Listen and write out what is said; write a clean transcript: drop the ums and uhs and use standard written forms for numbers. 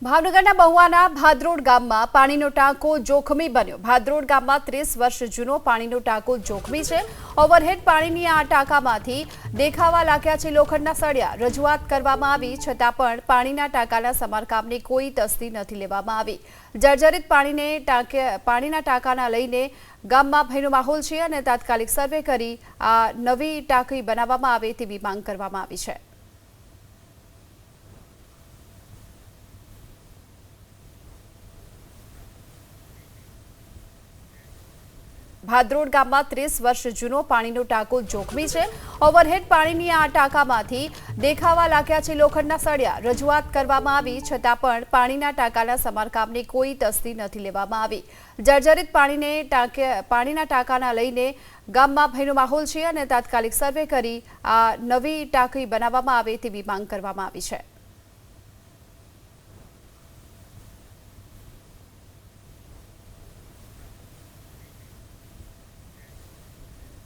ભાવનગરના બહુવાના ભાદરોડ ગામમાં પાણીનો ટાંકો જોખમી બન્યો। ભાદરોડ ગામમાં 30 વર્ષ જૂનો પાણીનો ટાંકો જોખમી છે। ઓવરહેડ પાણીની આ ટાંકામાંથી દેખાવા લાગ્યા છે લોખંડના સળિયા। રજૂઆત કરવામાં આવી છતાં પણ પાણીના ટાંકાના સમારકામની કોઈ તસ્દી નથી લેવામાં આવી। જર્જરિત પાણીના ટાંકાના લઈને ગામમાં ભયનો માહોલ છે અને તાત્કાલિક સર્વે કરી આ નવી ટાંકી બનાવવામાં આવે તેવી માંગ કરવામાં આવી છે। ભાદરોડ ગામમાં 30 વર્ષ જૂનો પાણીનો ટાંકો જોખમી છે। ઓવરહેડ પાણીની આ ટાંકામાંથી દેખાવા લાગ્યા છે લોખંડના સળિયા। રજૂઆત કરવામાં આવી છતાં પણ પાણીના ટાંકાના સમારકામની કોઈ તસ્દી નથી લેવામાં આવી। જર્જરિત પાણીના ટાંકાના લઈને ગામમાં ભયનો માહોલ છે અને તાત્કાલિક સર્વે કરી આ નવી ટાંકી બનાવવામાં આવે તેવી માંગ કરવામાં આવી છે।